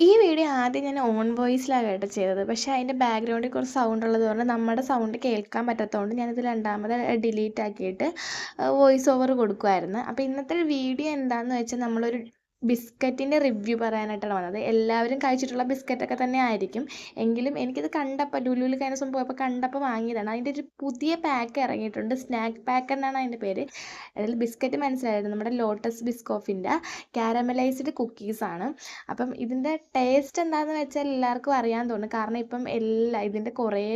ഈ വീഡിയോ ആദ്യം ഞാൻ ഓൺ വോയിസിലാണ് കേട്ടോ ചെയ്തത്. പക്ഷേ അതിൻ്റെ ബാക്ക്ഗ്രൗണ്ടിൽ കുറച്ച് സൗണ്ട് ഉള്ളത് കൊണ്ട് നമ്മുടെ സൗണ്ട് കേൾക്കാൻ പറ്റാത്തതുകൊണ്ട് ഞാനിത് രണ്ടാമത് ഡിലീറ്റ് ആക്കിയിട്ട് വോയിസ് ഓവർ കൊടുക്കുമായിരുന്നു. അപ്പോൾ ഇന്നത്തെ വീഡിയോ എന്താണെന്ന് വെച്ചാൽ നമ്മളൊരു ബിസ്ക്കറ്റിൻ്റെ റിവ്യൂ പറയാനായിട്ടാണ് വന്നത്. എല്ലാവരും കഴിച്ചിട്ടുള്ള ബിസ്ക്കറ്റൊക്കെ തന്നെ ആയിരിക്കും. എങ്കിലും എനിക്കിത് കണ്ടപ്പോൾ ലുലുവിൽ കഴിഞ്ഞ ദിവസം പോയപ്പോൾ കണ്ടപ്പോൾ വാങ്ങിയതാണ്. അതിൻ്റെ ഒരു പുതിയ പാക്ക് ഇറങ്ങിയിട്ടുണ്ട്. സ്നാക്ക് പാക്ക് എന്നാണ് അതിൻ്റെ പേര്. അതിൽ ബിസ്ക്കറ്റ് മനസ്സിലായിരുന്നു, നമ്മുടെ ലോട്ടസ് ബിസ്കോഫിൻ്റെ കാരമലൈസ്ഡ് കുക്കീസാണ്. അപ്പം ഇതിൻ്റെ ടേസ്റ്റ് എന്താണെന്ന് വെച്ചാൽ എല്ലാവർക്കും അറിയാൻ തോന്നും. കാരണം ഇപ്പം ഇതിൻ്റെ കുറേ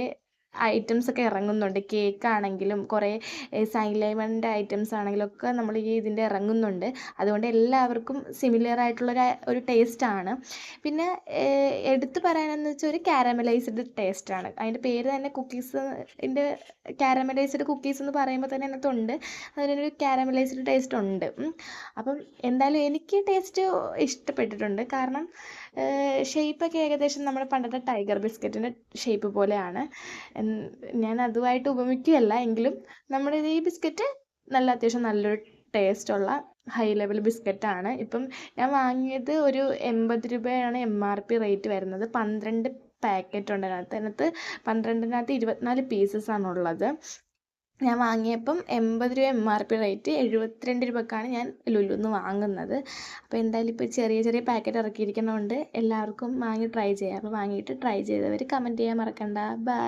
ഐറ്റംസ് ഒക്കെ ഇറങ്ങുന്നുണ്ട്. കേക്ക് ആണെങ്കിലും കുറേ സൈൻ ലൈമണിൻ്റെ ഐറ്റംസ് ആണെങ്കിലും ഒക്കെ നമ്മൾ ഇതിൻ്റെ ഇറങ്ങുന്നുണ്ട്. അതുകൊണ്ട് എല്ലാവർക്കും സിമിലർ ഒരു ടേസ്റ്റാണ്. പിന്നെ എടുത്തു പറയാനെന്ന് വെച്ചാൽ ഒരു കാരമലൈസ്ഡ് ടേസ്റ്റാണ്. അതിൻ്റെ പേര് തന്നെ കുക്കീസിൻ്റെ കാരമലൈസ്ഡ് കുക്കീസ് എന്ന് പറയുമ്പോൾ തന്നെ അതിനകത്തുണ്ട് അതിനൊരു കാരമലൈസ്ഡ് ടേസ്റ്റ് ഉണ്ട്. അപ്പം എന്തായാലും എനിക്ക് ടേസ്റ്റ് ഇഷ്ടപ്പെട്ടിട്ടുണ്ട്. കാരണം ഷേപ്പൊക്കെ ഏകദേശം നമ്മുടെ പണ്ടത്തെ ടൈഗർ ബിസ്ക്കറ്റിൻ്റെ ഷേപ്പ് പോലെയാണ്. ഞാൻ അതുമായിട്ട് ഉപമിക്കുകയല്ല, എങ്കിലും നമ്മുടെ ഈ ബിസ്ക്കറ്റ് അത്യാവശ്യം നല്ലൊരു ടേസ്റ്റുള്ള ഹൈ ലെവൽ ബിസ്ക്കറ്റാണ്. ഇപ്പം ഞാൻ വാങ്ങിയത് ഒരു 80 രൂപയാണ് MRP റേറ്റ് വരുന്നത്. 12 പാക്കറ്റ് ഉണ്ട് അതിനകത്ത് 12-നകത്ത് 24 പീസസാണുള്ളത്. ഞാൻ വാങ്ങിയപ്പം 80 രൂപ MRP റേറ്റ്, 72 രൂപക്കാണ് ഞാൻ ലുലുന്ന് വാങ്ങുന്നത്. അപ്പോൾ എന്തായാലും ഇപ്പോൾ ചെറിയ ചെറിയ പാക്കറ്റ് ഇറക്കിയിരിക്കുന്നതുകൊണ്ട് എല്ലാവർക്കും വാങ്ങി ട്രൈ ചെയ്യാം. അപ്പോൾ വാങ്ങിയിട്ട് ട്രൈ ചെയ്തവർ കമൻറ്റ് ചെയ്യാൻ മറക്കണ്ട. ബൈ.